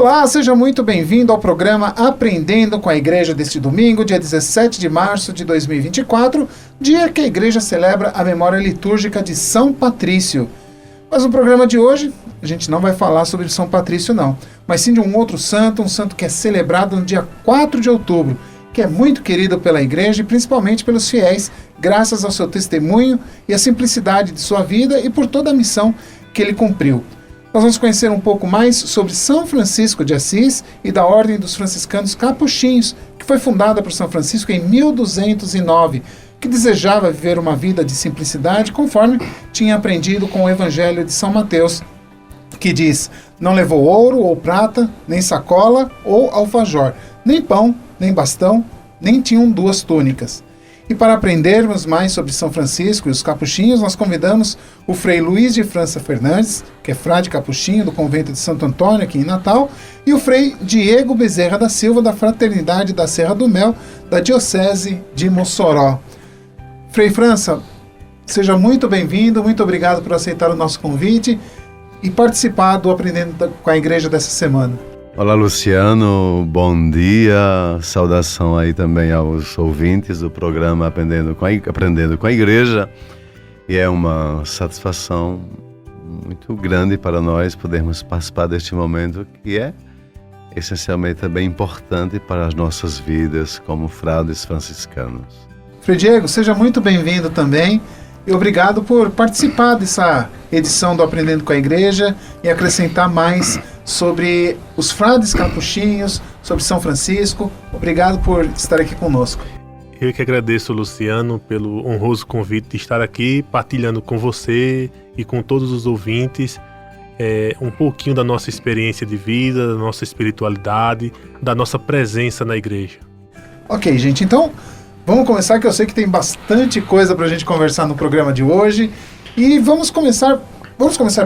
Olá, seja muito bem-vindo ao programa Aprendendo com a Igreja deste domingo, dia 17 de março de 2024, dia que a Igreja celebra a memória litúrgica de São Patrício. Mas no programa de hoje, a gente não vai falar sobre São Patrício não, mas sim de um outro santo, um santo que é celebrado no dia 4 de outubro, que é muito querido pela Igreja e principalmente pelos fiéis, graças ao seu testemunho e à simplicidade de sua vida e por toda a missão que ele cumpriu. Nós vamos conhecer um pouco mais sobre São Francisco de Assis e da Ordem dos Franciscanos Capuchinhos, que foi fundada por São Francisco em 1209, que desejava viver uma vida de simplicidade conforme tinha aprendido com o Evangelho de São Mateus, que diz: não levou ouro ou prata, nem sacola ou alfajor, nem pão, nem bastão, nem tinham duas túnicas. E para aprendermos mais sobre São Francisco e os capuchinhos, nós convidamos o Frei Luiz de França Fernandes, que é frade capuchinho do convento de Santo Antônio, aqui em Natal, e o Frei Diego Bezerra da Silva, da Fraternidade da Serra do Mel, da Diocese de Mossoró. Frei França, seja muito bem-vindo, muito obrigado por aceitar o nosso convite e participar do Aprendendo com a Igreja dessa semana. Olá, Luciano, bom dia, saudação aí também aos ouvintes do programa Aprendendo com a Igreja, e é uma satisfação muito grande para nós podermos participar deste momento que é essencialmente também importante para as nossas vidas como frades franciscanos. Frei Diego, seja muito bem-vindo também e obrigado por participar dessa edição do Aprendendo com a Igreja e acrescentar mais sobre os frades capuchinhos, sobre São Francisco. Obrigado por estar aqui conosco. Eu que agradeço, Luciano, pelo honroso convite de estar aqui partilhando com você e com todos os ouvintes um pouquinho da nossa experiência de vida, da nossa espiritualidade, da nossa presença na igreja. Ok, gente, então vamos começar, que eu sei que tem bastante coisa para a gente conversar no programa de hoje. E vamos começar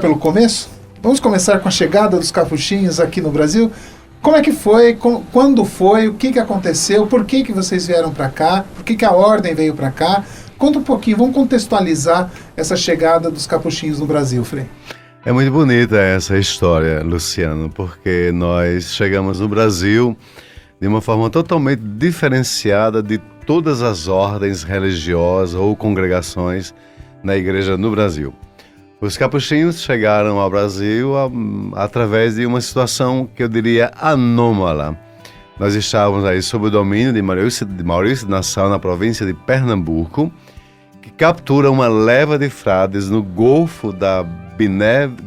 pelo começo? Vamos começar com a chegada dos capuchinhos aqui no Brasil. Como é que foi? Quando foi? O que aconteceu? Por que vocês vieram para cá? Por que a ordem veio para cá? Conta um pouquinho, vamos contextualizar essa chegada dos capuchinhos no Brasil, Frei. É muito bonita essa história, Luciano, porque nós chegamos no Brasil de uma forma totalmente diferenciada de todas as ordens religiosas ou congregações na igreja no Brasil. Os capuchinhos chegaram ao Brasil através de uma situação que eu diria anômala. Nós estávamos aí sob o domínio de Maurício de Nassau, na província de Pernambuco, que captura uma leva de frades no Golfo da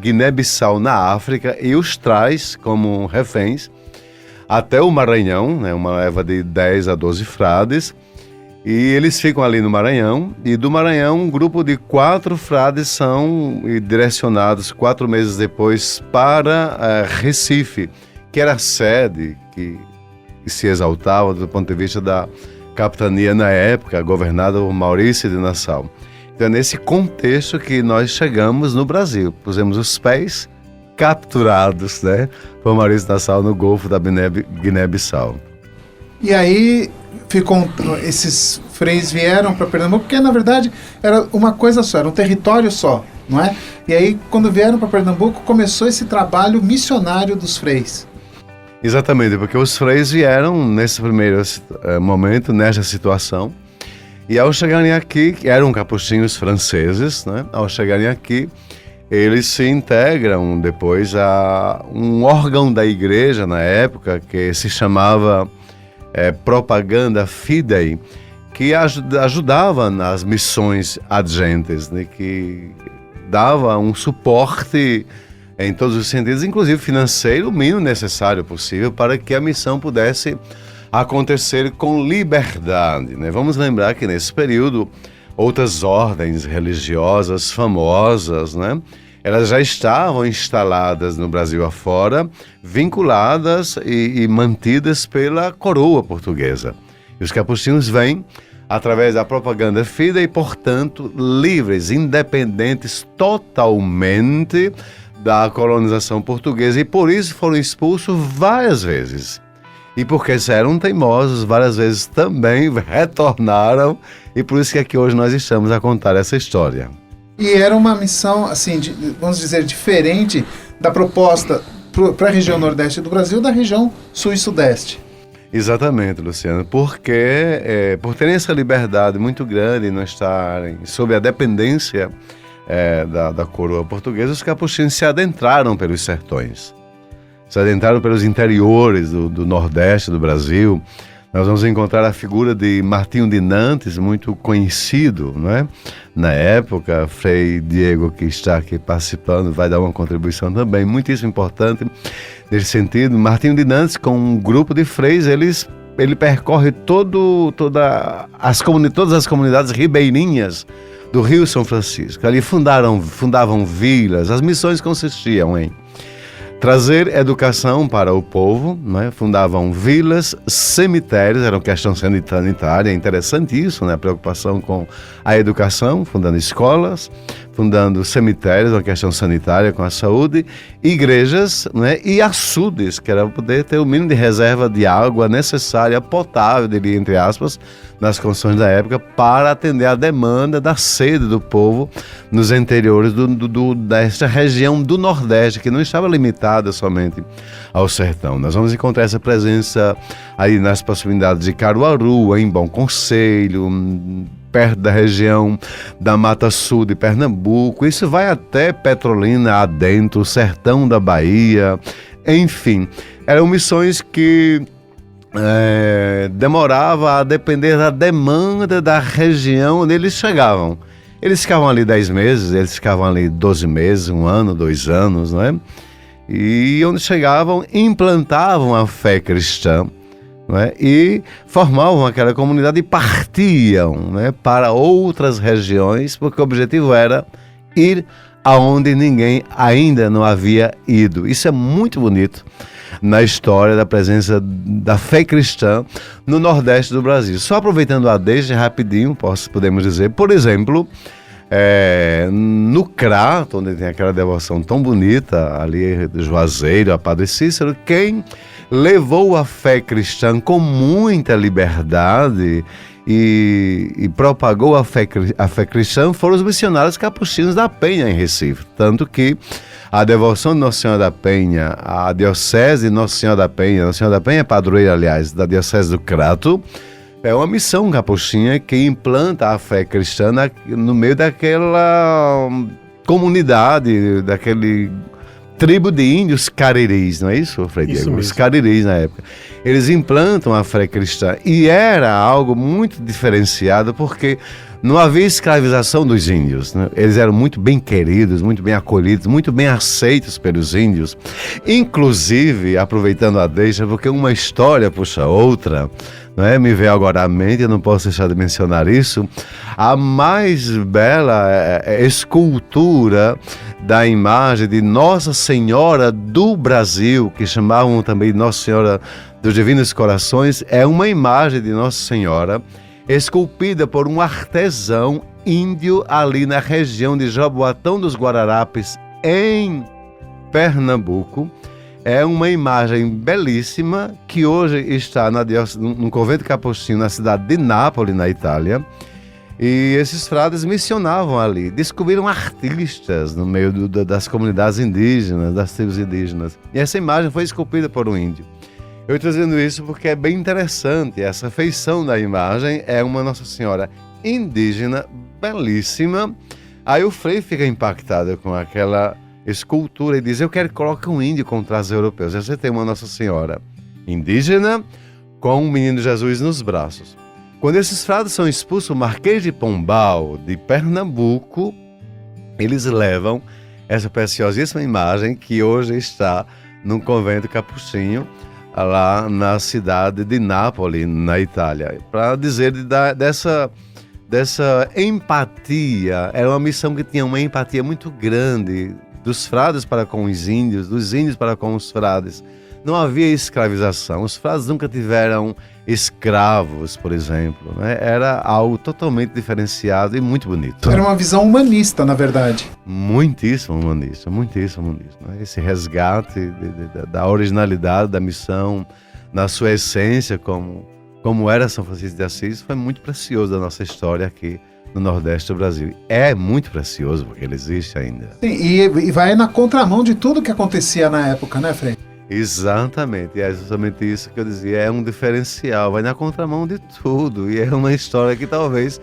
Guiné-Bissau, na África, e os traz como reféns até o Maranhão, né, uma leva de 10 a 12 frades, e eles ficam ali no Maranhão, e do Maranhão um grupo de 4 frades são direcionados 4 meses depois para Recife, que era a sede que se exaltava do ponto de vista da capitania na época, governada por Maurício de Nassau. Então é nesse contexto que nós chegamos no Brasil, pusemos os pés capturados, né, por Maurício de Nassau no Golfo da Guiné-Bissau. E aí esses freis vieram para Pernambuco, porque na verdade era uma coisa só, era um território só, não é? E aí quando vieram para Pernambuco começou esse trabalho missionário dos freis. Exatamente, porque os freis vieram nesse primeiro momento, nessa situação, e ao chegarem aqui, eram capuchinhos franceses, né? Ao chegarem aqui, eles se integram depois a um órgão da igreja na época que se chamava Propaganda Fidei, que ajudava nas missões adjentes, né, que dava um suporte em todos os sentidos, inclusive financeiro, o mínimo necessário possível para que a missão pudesse acontecer com liberdade, né? Vamos lembrar que nesse período outras ordens religiosas famosas, né, elas já estavam instaladas no Brasil afora, vinculadas e mantidas pela coroa portuguesa. E os capuchinhos vêm através da Propaganda Fidei e, portanto, livres, independentes totalmente da colonização portuguesa, e por isso foram expulsos várias vezes. E porque eram teimosos, várias vezes também retornaram, e por isso que aqui hoje nós estamos a contar essa história. E era uma missão, assim, vamos dizer, diferente da proposta para a região nordeste do Brasil da região sul e sudeste. Exatamente, Luciano, porque por terem essa liberdade muito grande e não estarem sob a dependência da coroa portuguesa, os capuchinhos se adentraram pelos sertões, se adentraram pelos interiores do nordeste do Brasil. Nós vamos encontrar a figura de Martinho de Nantes, muito conhecido, não é? Na época, Frei Diego, que está aqui participando, vai dar uma contribuição também muitíssimo importante nesse sentido. Martinho de Nantes, com um grupo de freis, ele percorre todas as comunidades ribeirinhas do Rio São Francisco. Ali fundavam vilas. As missões consistiam em trazer educação para o povo, né? Fundavam vilas, cemitérios, era uma questão sanitária, é interessante isso, né? A preocupação com a educação, fundando escolas, fundando cemitérios, uma questão sanitária com a saúde, igrejas, né? E açudes, que era poder ter o mínimo de reserva de água necessária, potável, diria, entre aspas, nas condições da época, para atender a demanda da sede do povo nos interiores desta região do Nordeste, que não estava limitada somente ao sertão. Nós vamos encontrar essa presença aí nas proximidades de Caruaru, em Bom Conselho, perto da região da Mata Sul de Pernambuco. Isso vai até Petrolina adentro, o sertão da Bahia. Enfim, eram missões que demorava a depender da demanda da região onde eles chegavam. Eles ficavam ali 10 meses, eles ficavam ali 12 meses, 1 ano, 2 anos, não é? E onde chegavam, implantavam a fé cristã, não é? E formavam aquela comunidade e partiam, né, para outras regiões, porque o objetivo era ir aonde ninguém ainda não havia ido. Isso é muito bonito na história da presença da fé cristã no Nordeste do Brasil. Só aproveitando a deixa rapidinho, podemos dizer, por exemplo, no Crato, onde tem aquela devoção tão bonita, ali do Juazeiro, a Padre Cícero, quem levou a fé cristã com muita liberdade e propagou a fé cristã foram os missionários capuchinhos da Penha, em Recife. Tanto que a devoção de Nossa Senhora da Penha, a diocese de Nossa Senhora da Penha, Nossa Senhora da Penha é padroeira, aliás, da diocese do Crato, é uma missão capuchinha que implanta a fé cristã no meio daquela comunidade, daquele tribo de índios cariris, não é isso, Frei Diego? Os cariris na época. Eles implantam a fé cristã e era algo muito diferenciado porque não havia escravização dos índios, né? Eles eram muito bem queridos, muito bem acolhidos, muito bem aceitos pelos índios. Inclusive, aproveitando a deixa, porque uma história puxa outra, não é? Me veio agora à mente, eu não posso deixar de mencionar isso, a mais bela escultura da imagem de Nossa Senhora do Brasil, que chamavam também de Nossa Senhora dos Divinos Corações, é uma imagem de Nossa Senhora esculpida por um artesão índio ali na região de Jaboatão dos Guararapes, em Pernambuco. É uma imagem belíssima que hoje está no convento capuchinho na cidade de Nápoles, na Itália. E esses frades missionavam ali, descobriram artistas no meio das comunidades indígenas, das tribos indígenas. E essa imagem foi esculpida por um índio. Eu estou dizendo isso porque é bem interessante. Essa feição da imagem é uma Nossa Senhora indígena, belíssima. Aí o Frei fica impactado com aquela escultura e diz: eu quero que coloque um índio contra os europeus. Você tem uma Nossa Senhora indígena com um menino Jesus nos braços. Quando esses frades são expulsos, o Marquês de Pombal, de Pernambuco, eles levam essa preciosíssima imagem que hoje está num convento capuchinho, lá na cidade de Nápoles, na Itália, para dizer dessa empatia. Era uma missão que tinha uma empatia muito grande dos frades para com os índios, dos índios para com os frades. Não havia escravização, os frades nunca tiveram escravos, por exemplo, né? Era algo totalmente diferenciado e muito bonito. Era uma visão humanista, na verdade. Muitíssimo humanista, muitíssimo humanista. Né? Esse resgate da originalidade da missão, na sua essência, como era São Francisco de Assis, foi muito precioso da nossa história aqui no Nordeste do Brasil. É muito precioso, porque ele existe ainda. Sim, e vai na contramão de tudo que acontecia na época, né, Frei? Exatamente, e é justamente isso que eu dizia, é um diferencial, vai na contramão de tudo, e é uma história que talvez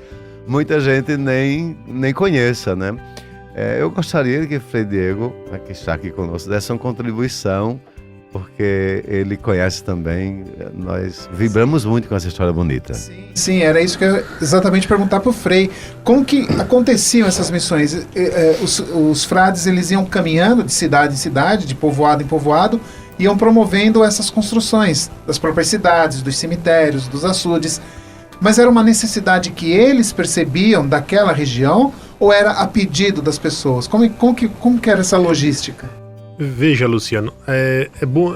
muita gente nem conheça, né? Eu gostaria que Frei Diego, que está aqui conosco, desse uma contribuição, porque ele conhece também, nós vibramos muito com essa história bonita. Sim, era isso que eu ia exatamente perguntar para o Frei. Como que aconteciam essas missões? Os frades, eles iam caminhando de cidade em cidade, de povoado em povoado, iam promovendo essas construções das próprias cidades, dos cemitérios, dos açudes. Mas era uma necessidade que eles percebiam daquela região ou era a pedido das pessoas? Como que era essa logística? Veja, Luciano, é bom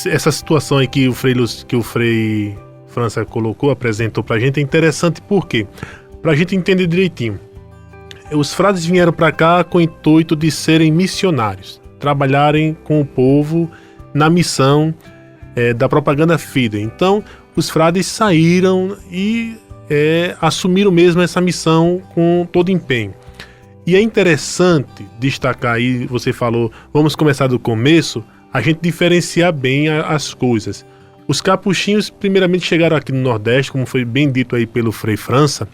essa situação aí que o Frei França apresentou pra gente é interessante porque, pra gente entender direitinho, os frades vieram pra cá com o intuito de serem missionários, trabalharem com o povo na missão da propaganda fide. Então, os frades saíram e assumiram mesmo essa missão com todo empenho. E é interessante destacar aí, você falou, vamos começar do começo, a gente diferenciar bem as coisas. Os capuchinhos primeiramente chegaram aqui no Nordeste, como foi bem dito aí pelo Frei França,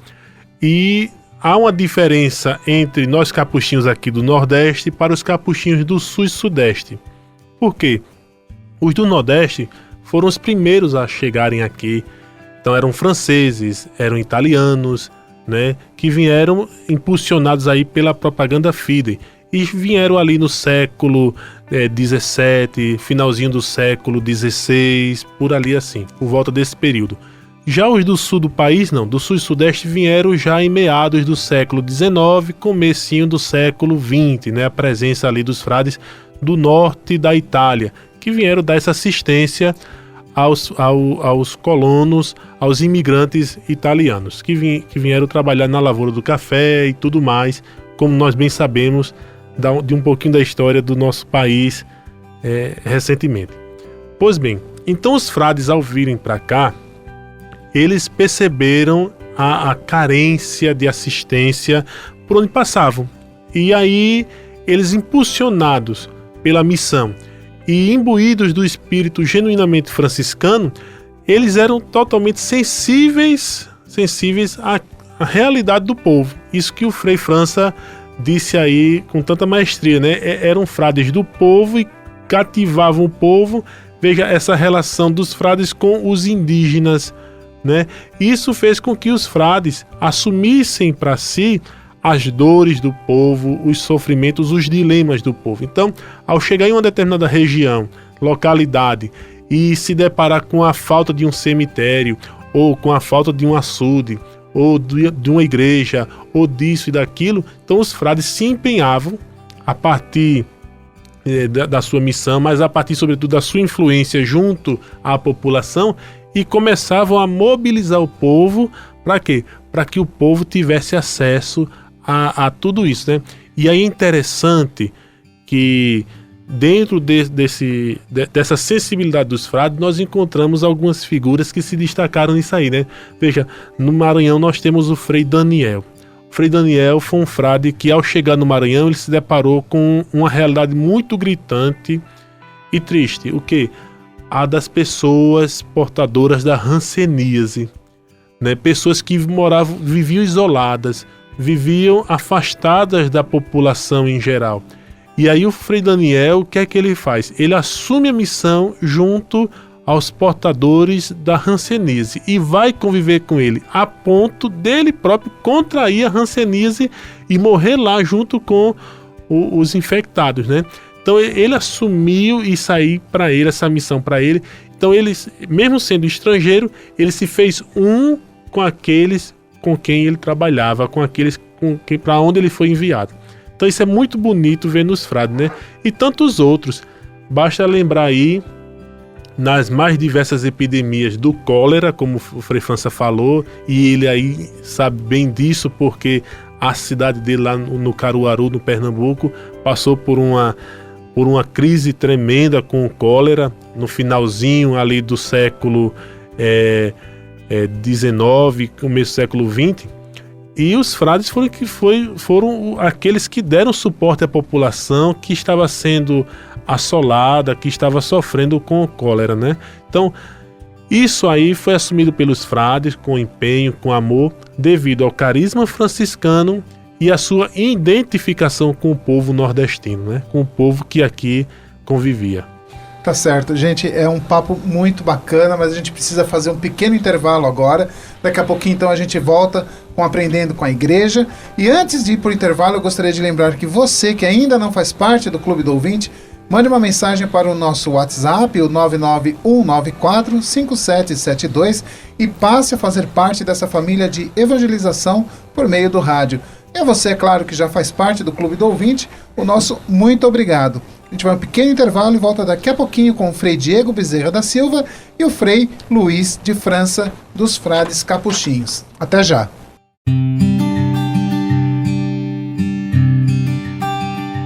e há uma diferença entre nós capuchinhos aqui do Nordeste para os capuchinhos do Sul e Sudeste. Por quê? Os do Nordeste foram os primeiros a chegarem aqui, então eram franceses, eram italianos, né, que vieram impulsionados aí pela propaganda fide e vieram ali no século XVII, finalzinho do século XVI, por ali assim, por volta desse período. Já os do sul do país, não, do sul e sudeste vieram já em meados do século XIX, comecinho do século XX, né, a presença ali dos frades do norte da Itália, que vieram dar essa assistência aos colonos, aos imigrantes italianos, que vieram trabalhar na lavoura do café e tudo mais, como nós bem sabemos, de um pouquinho da história do nosso país recentemente. Pois bem, então os frades, ao virem para cá, eles perceberam a carência de assistência por onde passavam. E aí, eles, impulsionados pela missão e imbuídos do espírito genuinamente franciscano, eles eram totalmente sensíveis à realidade do povo. Isso que o Frei França disse aí com tanta maestria, né? Eram frades do povo e cativavam o povo. Veja essa relação dos frades com os indígenas, né? Isso fez com que os frades assumissem para si as dores do povo, os sofrimentos, os dilemas do povo. Então, ao chegar em uma determinada região, localidade, e se deparar com a falta de um cemitério, ou com a falta de um açude, ou de uma igreja, ou disso e daquilo, então os frades se empenhavam a partir da sua missão, mas a partir, sobretudo, da sua influência junto à população, e começavam a mobilizar o povo. Para quê? Para que o povo tivesse acesso a tudo isso, né? E aí é interessante que dentro dessa sensibilidade dos frades, nós encontramos algumas figuras que se destacaram nisso aí, né? Veja, no Maranhão nós temos o Frei Daniel. O Frei Daniel foi um frade que, ao chegar no Maranhão, ele se deparou com uma realidade muito gritante e triste. O quê? A das pessoas portadoras da hanseníase, né? Pessoas que viviam isoladas, viviam afastadas da população em geral. E aí o Frei Daniel, o que é que ele faz? Ele assume a missão junto aos portadores da hanseníase e vai conviver com ele, a ponto dele próprio contrair a hanseníase e morrer lá junto com os infectados, né? Então ele assumiu e saiu para ele, essa missão para ele. Então ele, mesmo sendo estrangeiro, ele se fez um com aqueles com quem ele trabalhava, com aqueles para onde ele foi enviado. Então isso é muito bonito ver nos frades, né? E tantos outros. Basta lembrar aí, nas mais diversas epidemias do cólera, como o Frei França falou, e ele aí sabe bem disso, porque a cidade dele lá no Caruaru, no Pernambuco, passou por uma crise tremenda com o cólera, no finalzinho ali do século XIX, começo do século XX. E os frades foram aqueles que deram suporte à população que estava sendo assolada, que estava sofrendo com cólera, né? Então, isso aí foi assumido pelos frades com empenho, com amor, devido ao carisma franciscano e a sua identificação com o povo nordestino, né? Com o povo que aqui convivia. Tá certo, gente, é um papo muito bacana, mas a gente precisa fazer um pequeno intervalo agora. Daqui a pouquinho, então, a gente volta com Aprendendo com a Igreja. E antes de ir para o intervalo, eu gostaria de lembrar que você que ainda não faz parte do Clube do Ouvinte, mande uma mensagem para o nosso WhatsApp, o 991945772, e passe a fazer parte dessa família de evangelização por meio do rádio. E a você, é claro, que já faz parte do Clube do Ouvinte, o nosso muito obrigado. A gente vai um pequeno intervalo e volta daqui a pouquinho com o Frei Diego Bezerra da Silva e o Frei Luiz de França, dos Frades Capuchinhos. Até já!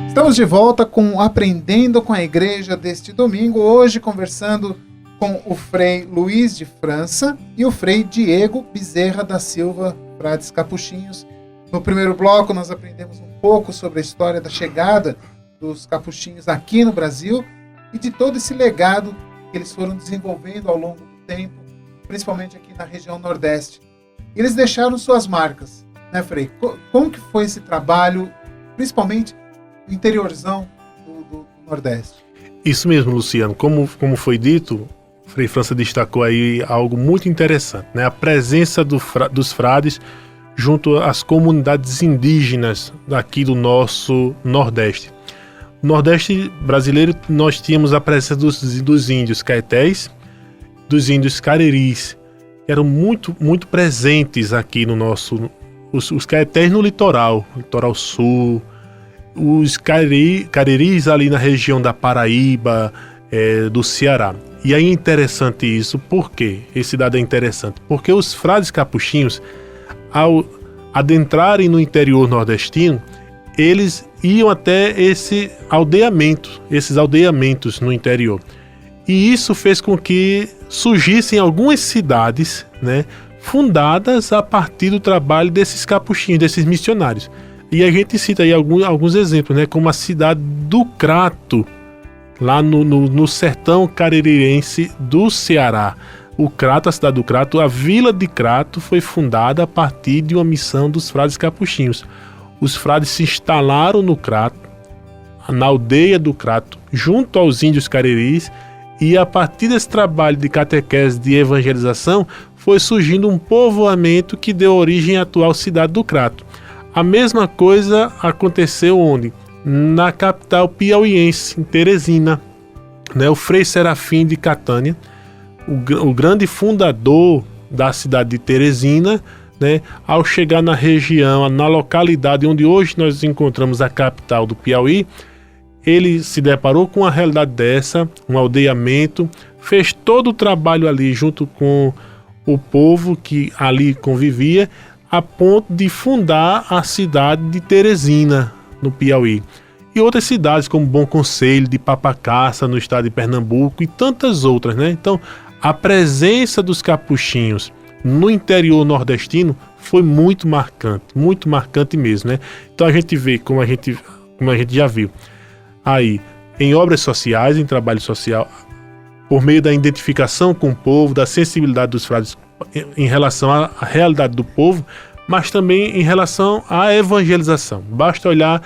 Estamos de volta com Aprendendo com a Igreja deste domingo, hoje conversando com o Frei Luiz de França e o Frei Diego Bezerra da Silva, Frades Capuchinhos. No primeiro bloco nós aprendemos um pouco sobre a história da chegada dos capuchinhos aqui no Brasil e de todo esse legado que eles foram desenvolvendo ao longo do tempo, principalmente aqui na região Nordeste. Eles deixaram suas marcas, né, Frei? Como que foi esse trabalho, principalmente no interiorzão do Nordeste? Isso mesmo, Luciano. Como foi dito, Frei França destacou aí algo muito interessante, né? A presença dos frades junto às comunidades indígenas daqui do nosso Nordeste. No Nordeste brasileiro, nós tínhamos a presença dos índios caetés, dos índios careris, que eram muito presentes aqui no nosso... Os caetés no litoral sul, os careris ali na região da Paraíba, do Ceará. E aí é interessante isso, por quê? Esse dado é interessante, porque os frades capuchinhos, ao adentrarem no interior nordestino, eles iam até esses aldeamentos no interior. E isso fez com que surgissem algumas cidades, né, fundadas a partir do trabalho desses capuchinhos, desses missionários. E a gente cita aí alguns exemplos, né, como a cidade do Crato, lá no sertão caririense do Ceará. O Crato, a cidade do Crato, a vila de Crato foi fundada a partir de uma missão dos frades capuchinhos. Os frades se instalaram no Crato, na aldeia do Crato, junto aos índios cariris, e a partir desse trabalho de catequese, de evangelização, foi surgindo um povoamento que deu origem à atual cidade do Crato. A mesma coisa aconteceu onde? Na capital piauiense, em Teresina, né? O Frei Serafim de Catânia, o grande fundador da cidade de Teresina, né, ao chegar na região, na localidade onde hoje nós encontramos a capital do Piauí, ele se deparou com uma realidade dessa, um aldeamento, fez todo o trabalho ali junto com o povo que ali convivia, a ponto de fundar a cidade de Teresina, no Piauí. E outras cidades como Bom Conselho, de Papacaça, no estado de Pernambuco, e tantas outras, né? Então, a presença dos capuchinhos no interior nordestino foi muito marcante mesmo, né? Então a gente vê, como a gente já viu, aí em obras sociais, em trabalho social, por meio da identificação com o povo, da sensibilidade dos frades em relação à realidade do povo, mas também em relação à evangelização. Basta olhar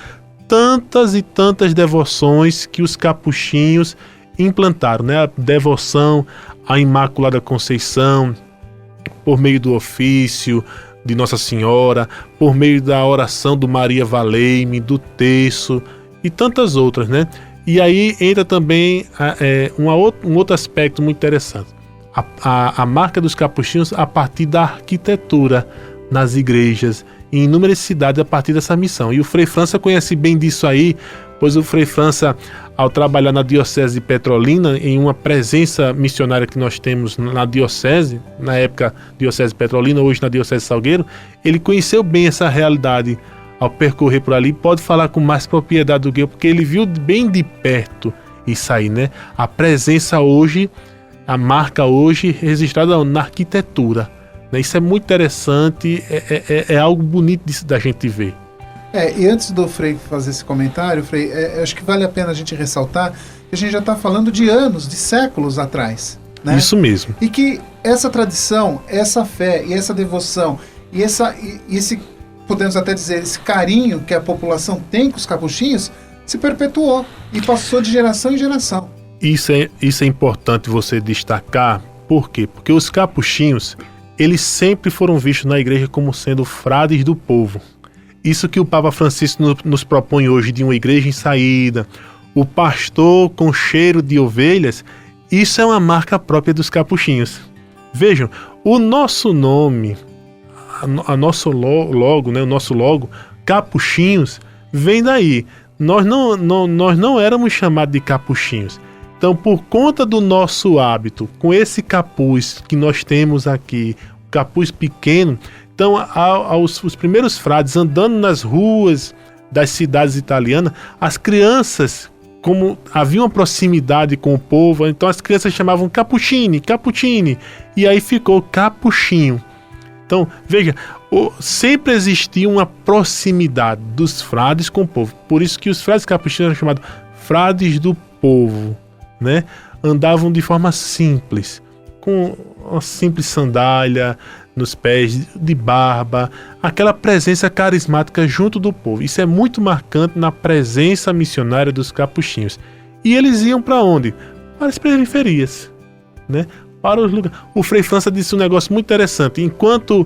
tantas e tantas devoções que os capuchinhos implantaram, né? A devoção à Imaculada Conceição, por meio do ofício de Nossa Senhora, por meio da oração do Maria Valei-me, do terço e tantas outras, né? E aí entra também um outro aspecto muito interessante. A marca dos capuchinhos a partir da arquitetura nas igrejas, em inúmeras cidades a partir dessa missão. E o Frei França conhece bem disso aí, pois o Frei França, ao trabalhar na Diocese de Petrolina, em uma presença missionária que nós temos na Diocese, na época Diocese de Petrolina, hoje na Diocese de Salgueiro, ele conheceu bem essa realidade ao percorrer por ali, pode falar com mais propriedade do que eu, porque ele viu bem de perto isso aí, né? A presença hoje, a marca hoje registrada na arquitetura, né? Isso é muito interessante, é algo bonito da gente ver. E antes do Frei fazer esse comentário, Frei, acho que vale a pena a gente ressaltar que a gente já está falando de anos, de séculos atrás, né? Isso mesmo. E que essa tradição, essa fé e essa devoção e esse, podemos até dizer, esse carinho que a população tem com os capuchinhos se perpetuou e passou de geração em geração. Isso é importante você destacar. Por quê? Porque os capuchinhos, eles sempre foram vistos na igreja como sendo frades do povo. Isso que o Papa Francisco nos propõe hoje, de uma igreja em saída, o pastor com cheiro de ovelhas, isso é uma marca própria dos capuchinhos. Vejam, o nosso nome, a nosso logo, né, o nosso logo, capuchinhos, vem daí. Nós não éramos chamados de capuchinhos. Então, por conta do nosso hábito, com esse capuz que nós temos aqui, o capuz pequeno, então os primeiros frades andando nas ruas das cidades italianas, as crianças, como havia uma proximidade com o povo, então as crianças chamavam Cappuccini, e aí ficou capuchinho. Então, veja, sempre existia uma proximidade dos frades com o povo. Por isso que os frades capuchinhos eram chamados frades do povo, né? Andavam de forma simples, com uma simples sandália nos pés, de barba, aquela presença carismática junto do povo. Isso é muito marcante na presença missionária dos capuchinhos. E eles iam para onde? Para as periferias, né? Para os lugares. O Frei França disse um negócio muito interessante. Enquanto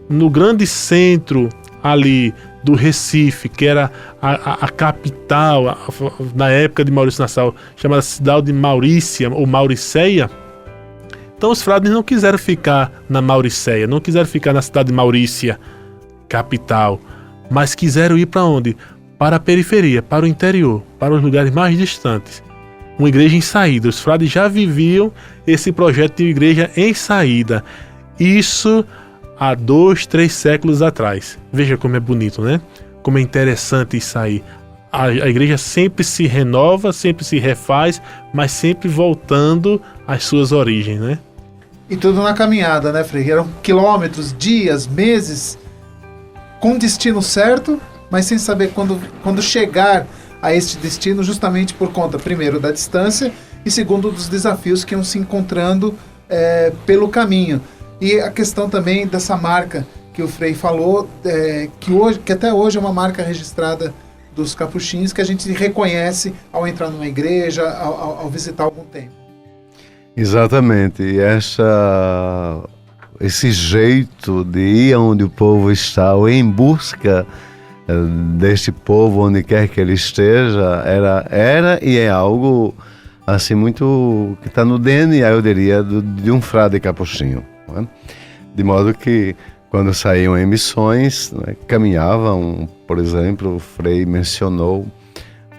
no grande centro ali do Recife, que era a capital, na época de Maurício Nassau, chamada cidade de Maurícia ou Mauricéia, então os frades não quiseram ficar na Mauricéia, não quiseram ficar na cidade de Maurícia, capital, mas quiseram ir para onde? Para a periferia, para o interior, para os lugares mais distantes. Uma igreja em saída. Os frades já viviam esse projeto de igreja em saída. Isso há 2, 3 séculos atrás. Veja como é bonito, né? Como é interessante isso aí. A igreja sempre se renova, sempre se refaz, mas sempre voltando às suas origens, né? E tudo na caminhada, né, Frei? Eram quilômetros, dias, meses, com destino certo, mas sem saber quando chegar a este destino, justamente por conta, primeiro, da distância e segundo, dos desafios que iam se encontrando pelo caminho. E a questão também dessa marca que o Frei falou, que até hoje é uma marca registrada dos capuchinhos, que a gente reconhece ao entrar numa igreja, ao visitar algum templo. Exatamente, e esse jeito de ir onde o povo está, ou em busca deste povo onde quer que ele esteja, era e é algo assim muito que está no DNA, eu diria, de um frade capuchinho, não é? De modo que quando saíam em missões, né, caminhavam, por exemplo, o Frei mencionou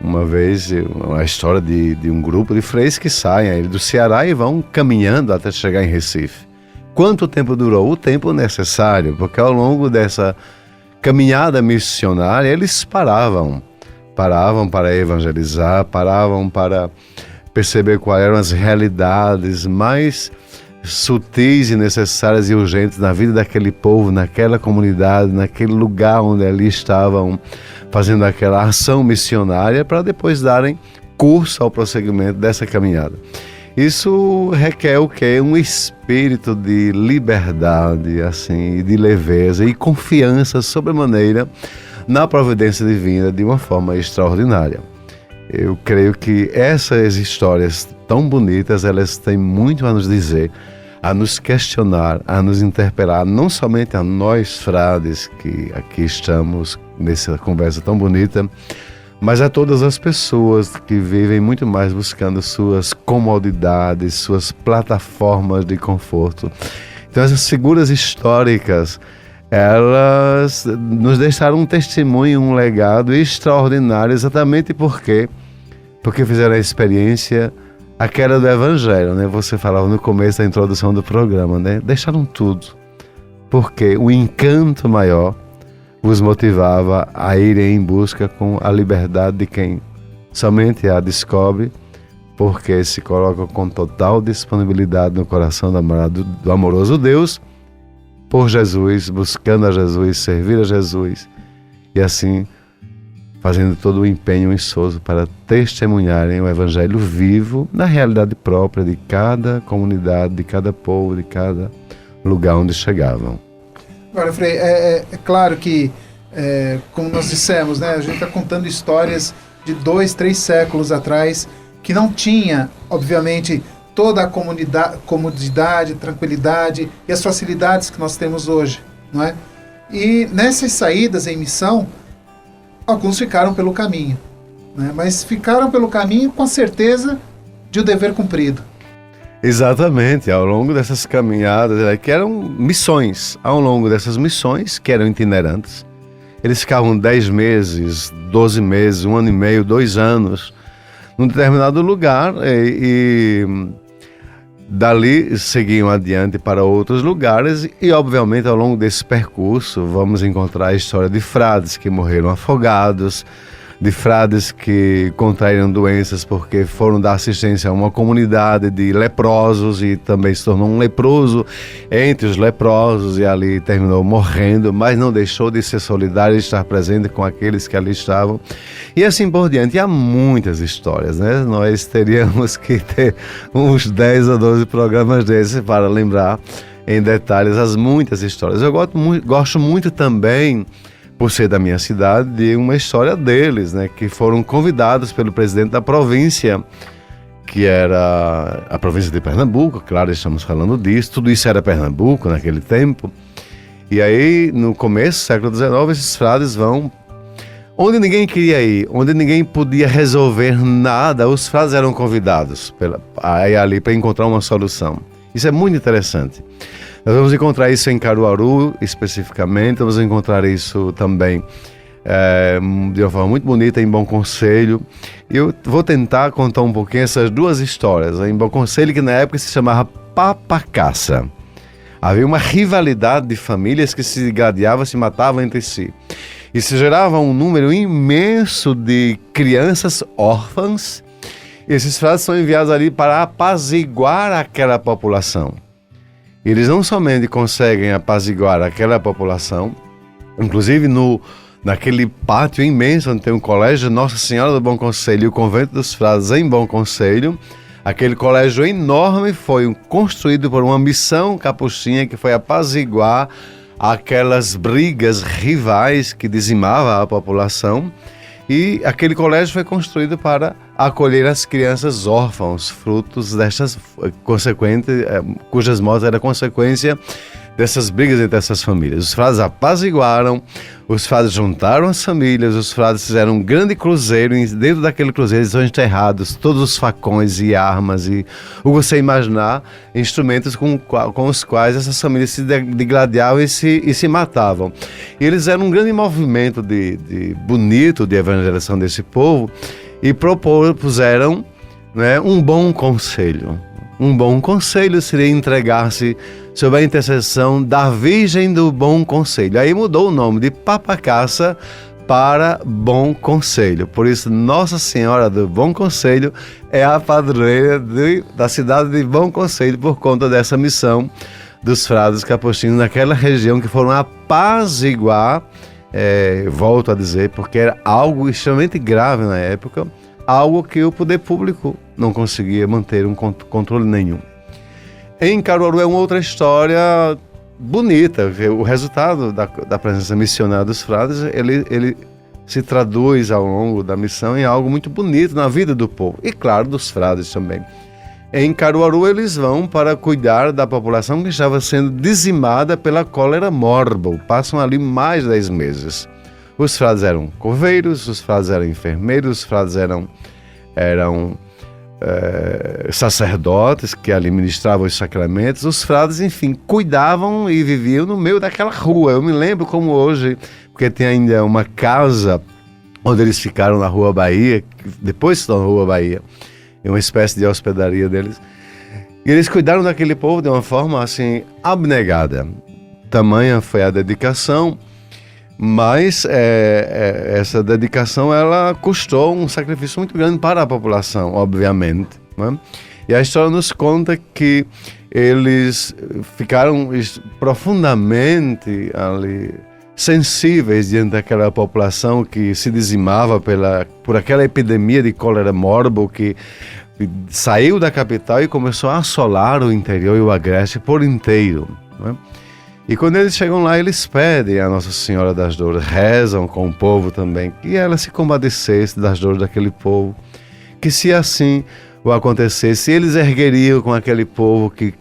uma vez a história de um grupo de freis que saem do Ceará e vão caminhando até chegar em Recife. Quanto tempo durou? O tempo necessário, porque ao longo dessa caminhada missionária eles paravam para evangelizar, paravam para perceber quais eram as realidades mais sutis e necessárias e urgentes na vida daquele povo, naquela comunidade, naquele lugar onde ali estavam fazendo aquela ação missionária, para depois darem curso ao prosseguimento dessa caminhada. Isso requer o quê? Um espírito de liberdade, assim, de leveza e confiança sobremaneira na providência divina de uma forma extraordinária. Eu creio que essas histórias tão bonitas, elas têm muito a nos dizer, a nos questionar, a nos interpelar, não somente a nós frades que aqui estamos nessa conversa tão bonita, mas a todas as pessoas que vivem muito mais buscando suas comodidades, suas plataformas de conforto. Então essas figuras históricas, elas nos deixaram um testemunho, um legado extraordinário, exatamente porque fizeram a experiência aquela do Evangelho, né? Você falava no começo da introdução do programa, né? Deixaram tudo, porque o encanto maior os motivava a irem em busca com a liberdade de quem somente a descobre, porque se coloca com total disponibilidade no coração do amoroso Deus, por Jesus, buscando a Jesus, servir a Jesus, e assim fazendo todo o empenho insosso para testemunharem o Evangelho vivo na realidade própria de cada comunidade, de cada povo, de cada lugar onde chegavam. Agora, Frei, é claro que, como nós dissemos, né, a gente está contando histórias de 2, 3 séculos atrás, que não tinha, obviamente, toda a comodidade, tranquilidade e as facilidades que nós temos hoje, não é? E nessas saídas em missão, alguns ficaram pelo caminho, né? Mas ficaram pelo caminho com a certeza de o dever cumprido. Exatamente, ao longo dessas caminhadas, que eram missões, ao longo dessas missões, que eram itinerantes, eles ficavam 10 meses, 12 meses, 1 ano e meio, 2 anos, num determinado lugar, e dali seguiam adiante para outros lugares, e obviamente ao longo desse percurso vamos encontrar a história de frades que morreram afogados, de frades que contraíram doenças porque foram dar assistência a uma comunidade de leprosos e também se tornou um leproso entre os leprosos e ali terminou morrendo, mas não deixou de ser solidário e estar presente com aqueles que ali estavam. E assim por diante. E há muitas histórias, né? Nós teríamos que ter uns 10 ou 12 programas desses para lembrar em detalhes as muitas histórias. Eu gosto muito também, por ser da minha cidade, de uma história deles, né, que foram convidados pelo presidente da província, que era a província de Pernambuco, claro, estamos falando disso, tudo isso era Pernambuco naquele tempo. E aí, no começo do século XIX, esses frades vão onde ninguém queria ir, onde ninguém podia resolver nada, os frades eram convidados ali para encontrar uma solução. Isso é muito interessante. Nós vamos encontrar isso em Caruaru, especificamente, vamos encontrar isso também de uma forma muito bonita em Bom Conselho. E eu vou tentar contar um pouquinho essas duas histórias. Em Bom Conselho, que na época se chamava Papacaça. Havia uma rivalidade de famílias que se gladiavam, se matavam entre si. E se gerava um número imenso de crianças órfãs. E esses frades são enviados ali para apaziguar aquela população. Eles não somente conseguem apaziguar aquela população, inclusive naquele pátio imenso onde tem um colégio Nossa Senhora do Bom Conselho e o Convento dos Frades em Bom Conselho, aquele colégio enorme foi construído por uma missão capuchinha que foi apaziguar aquelas brigas rivais que dizimavam a população. E aquele colégio foi construído para acolher as crianças órfãos, frutos dessas cujas mortes era consequência dessas brigas entre essas famílias. Os frades apaziguaram, os frades juntaram as famílias, os frades fizeram um grande cruzeiro, e dentro daquele cruzeiro estão enterrados todos os facões e armas e o que você imaginar, instrumentos com os quais essas famílias se degladiavam e se matavam. E eles eram um grande movimento bonito de evangelização desse povo e propuseram, né, um bom conselho. Um bom conselho seria entregar-se sob a intercessão da Virgem do Bom Conselho. Aí mudou o nome de Papacaça para Bom Conselho. Por isso, Nossa Senhora do Bom Conselho é a padroeira da cidade de Bom Conselho por conta dessa missão dos frades capuchinhos naquela região que foram apaziguar, volto a dizer, porque era algo extremamente grave na época, algo que o poder público não conseguia manter um controle nenhum. Em Caruaru é uma outra história bonita. O resultado da presença missionária dos frades, ele se traduz ao longo da missão em algo muito bonito na vida do povo. E claro, dos frades também. Em Caruaru eles vão para cuidar da população que estava sendo dizimada pela cólera morbo. Passam ali mais de 10 meses. Os frades eram coveiros, os frades eram enfermeiros, os frades eram sacerdotes que ali ministravam os sacramentos. Os frades, enfim, cuidavam e viviam no meio daquela rua. Eu me lembro como hoje, porque tem ainda uma casa onde eles ficaram na Rua Bahia, depois se tornou Rua Bahia, é uma espécie de hospedaria deles. E eles cuidaram daquele povo de uma forma assim abnegada. Tamanha foi a dedicação. Mas essa dedicação ela custou um sacrifício muito grande para a população, obviamente, né? E a história nos conta que eles ficaram profundamente ali sensíveis diante daquela população que se dizimava por aquela epidemia de cólera morbo que saiu da capital e começou a assolar o interior e o Agreste por inteiro, né? E quando eles chegam lá, eles pedem a Nossa Senhora das Dores, rezam com o povo também, que ela se compadecesse das dores daquele povo, que se assim o acontecesse, eles ergueriam com aquele povo que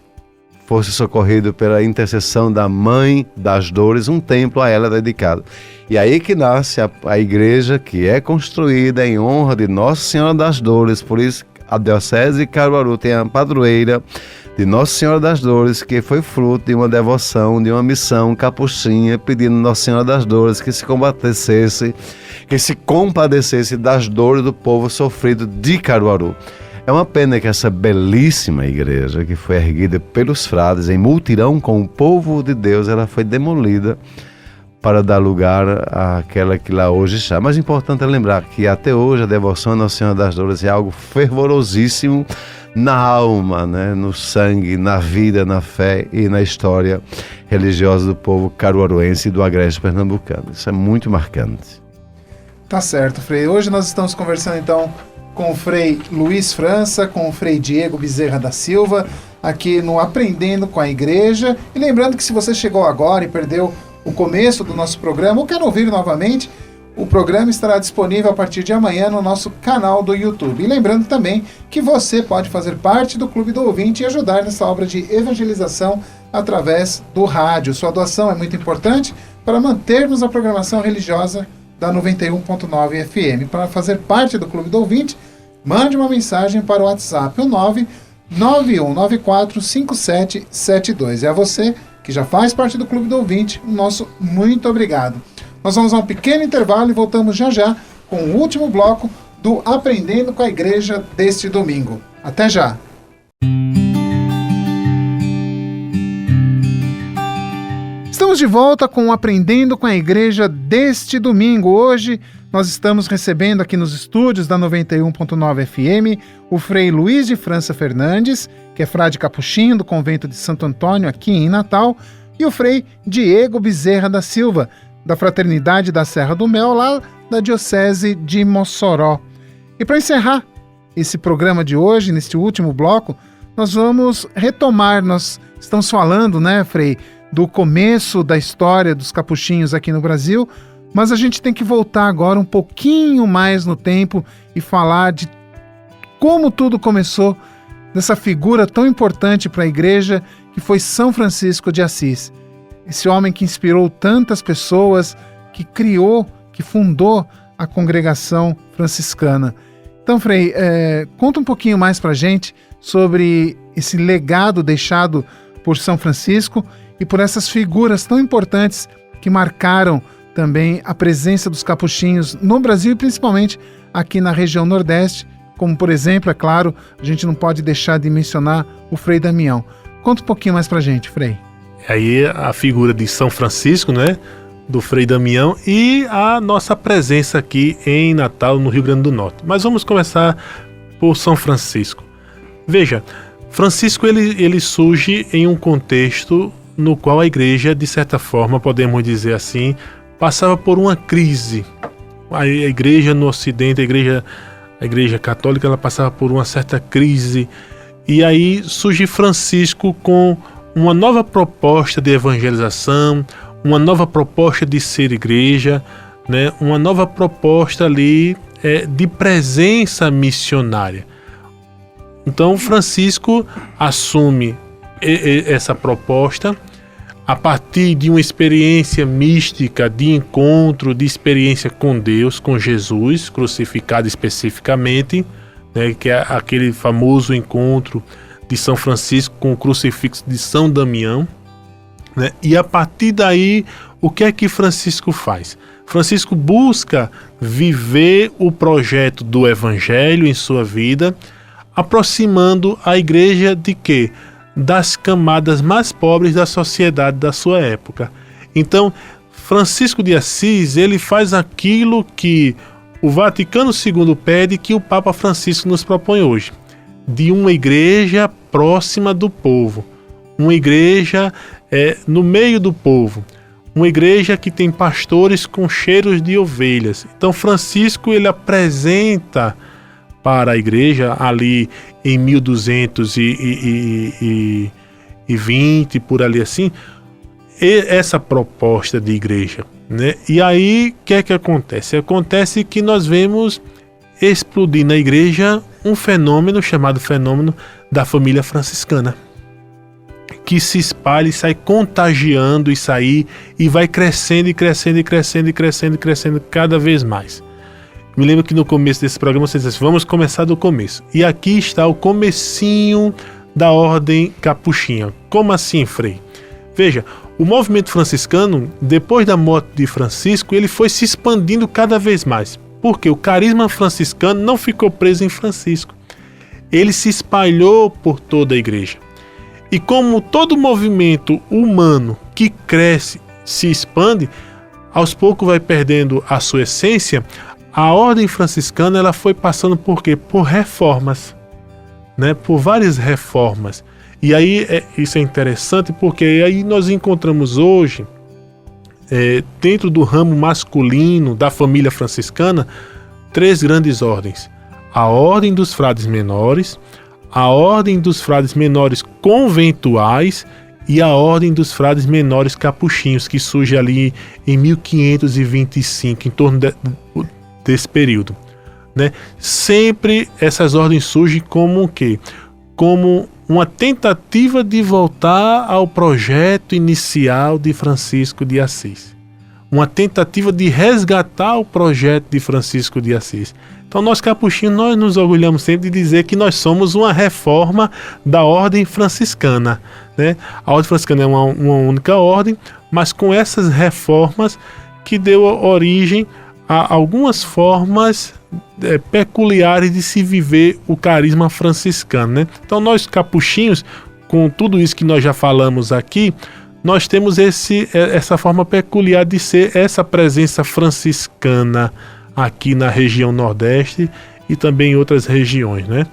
fosse socorrido pela intercessão da Mãe das Dores, um templo a ela dedicado. E aí que nasce a igreja que é construída em honra de Nossa Senhora das Dores, por isso a Diocese de Caruaru tem a padroeira de Nossa Senhora das Dores, que foi fruto de uma devoção, de uma missão capuchinha, pedindo a Nossa Senhora das Dores que se compadecesse das dores do povo sofrido de Caruaru. É uma pena que essa belíssima igreja, que foi erguida pelos frades em multirão com o povo de Deus, ela foi demolida para dar lugar àquela que lá hoje está. Mas é importante lembrar que até hoje a devoção à Nossa Senhora das Dores é algo fervorosíssimo na alma, né? No sangue, na vida, na fé e na história religiosa do povo caruaruense e do Agreste pernambucano. Isso é muito marcante. Tá certo, Frei. Hoje nós estamos conversando então com o Frei Luiz França, com o Frei Diego Bezerra da Silva, aqui no Aprendendo com a Igreja. E lembrando que se você chegou agora e perdeu o começo do nosso programa ou quer ouvir novamente, o programa estará disponível a partir de amanhã no nosso canal do YouTube. E lembrando também que você pode fazer parte do Clube do Ouvinte e ajudar nessa obra de evangelização através do rádio. Sua doação é muito importante para mantermos a programação religiosa da 91.9 FM. Para fazer parte do Clube do Ouvinte, mande uma mensagem para o WhatsApp, o 991945772. É a você que já faz parte do Clube do Ouvinte, o nosso muito obrigado. Nós vamos a um pequeno intervalo e voltamos já já com o último bloco do Aprendendo com a Igreja deste domingo. Até já! Estamos de volta com o Aprendendo com a Igreja deste domingo. Hoje nós estamos recebendo aqui nos estúdios da 91.9 FM o Frei Luiz de França Fernandes, que é frade capuchinho do convento de Santo Antônio aqui em Natal, e o Frei Diego Bezerra da Silva, da Fraternidade da Serra do Mel, lá da Diocese de Mossoró. E para encerrar esse programa de hoje, neste último bloco, nós vamos retomar, nós estamos falando, né, Frei, do começo da história dos capuchinhos aqui no Brasil, mas a gente tem que voltar agora um pouquinho mais no tempo e falar de como tudo começou, dessa figura tão importante para a igreja que foi São Francisco de Assis. Esse homem que inspirou tantas pessoas, que criou, que fundou a congregação franciscana. Então, Frei, conta um pouquinho mais para a gente sobre esse legado deixado por São Francisco e por essas figuras tão importantes que marcaram também a presença dos capuchinhos no Brasil e principalmente aqui na região Nordeste, como, por exemplo, é claro, a gente não pode deixar de mencionar o Frei Damião. Conta um pouquinho mais para a gente, Frei. Aí a figura de São Francisco, né, do Frei Damião e a nossa presença aqui em Natal, no Rio Grande do Norte. Mas vamos começar por São Francisco. Veja, Francisco ele surge em um contexto no qual a igreja, de certa forma, podemos dizer assim, passava por uma crise. A igreja no Ocidente, a igreja católica, ela passava por uma certa crise. E aí surge Francisco com uma nova proposta de evangelização, uma nova proposta de ser igreja, né? Uma nova proposta ali de presença missionária. Então Francisco assume essa proposta a partir de uma experiência mística, de encontro, de experiência com Deus, com Jesus, crucificado especificamente, né? Que é aquele famoso encontro de São Francisco com o crucifixo de São Damião, né? E a partir daí, o que é que Francisco faz? Francisco busca viver o projeto do Evangelho em sua vida, aproximando a igreja de quê? Das camadas mais pobres da sociedade da sua época. Então, Francisco de Assis, ele faz aquilo que o Vaticano II pede, que o Papa Francisco nos propõe hoje. de uma igreja próxima do povo, uma igreja no meio do povo, uma igreja que tem pastores com cheiros de ovelhas. Então Francisco ele apresenta para a igreja ali em 1220 por ali assim, essa proposta de igreja, né? E aí o que é que acontece? Acontece que nós vemos explodir na igreja um fenômeno chamado fenômeno da família franciscana, que se espalha e sai contagiando e vai crescendo e crescendo e crescendo e crescendo e crescendo cada vez mais. Me lembro que no começo desse programa você disse assim, vamos começar do começo. E aqui está o comecinho da ordem capuchinha. Como assim, Frei? Veja, o movimento franciscano, depois da morte de Francisco, ele foi se expandindo cada vez mais. Porque o carisma franciscano não ficou preso em Francisco. Ele se espalhou por toda a igreja. E como todo movimento humano que cresce, se expande, aos poucos vai perdendo a sua essência. A ordem franciscana ela foi passando por quê? Por reformas, né? Por várias reformas. E aí isso é interessante porque aí nós encontramos hoje, dentro do ramo masculino da família franciscana, 3 grandes ordens. A ordem dos frades menores, a ordem dos frades menores conventuais e a ordem dos frades menores capuchinhos, que surge ali em 1525, em torno desse período, né? Sempre essas ordens surgem como o quê? Como uma tentativa de voltar ao projeto inicial de Francisco de Assis. Uma tentativa de resgatar o projeto de Francisco de Assis. Então nós capuchinhos, nós nos orgulhamos sempre de dizer que nós somos uma reforma da ordem franciscana, né? A ordem franciscana é uma única ordem, mas com essas reformas que deu origem a algumas formas peculiares de se viver o carisma franciscano, né? Então nós capuchinhos, com tudo isso que nós já falamos aqui, nós temos essa forma peculiar de ser essa presença franciscana aqui na região Nordeste e também em outras regiões, né?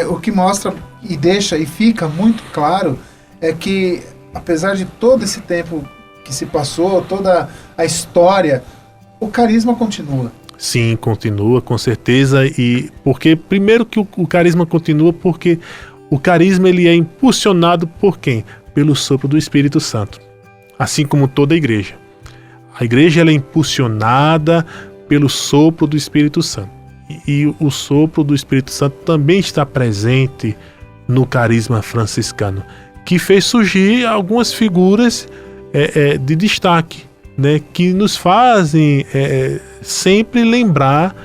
O que mostra e deixa e fica muito claro é que, apesar de todo esse tempo que se passou, toda a história, o carisma continua. Sim, continua, com certeza. E porque, primeiro que o carisma continua, porque o carisma ele é impulsionado por quem? Pelo sopro do Espírito Santo. Assim como toda a igreja. A igreja ela é impulsionada pelo sopro do Espírito Santo. E o sopro do Espírito Santo também está presente no carisma franciscano, que fez surgir algumas figuras de destaque, né, que nos fazem sempre lembrar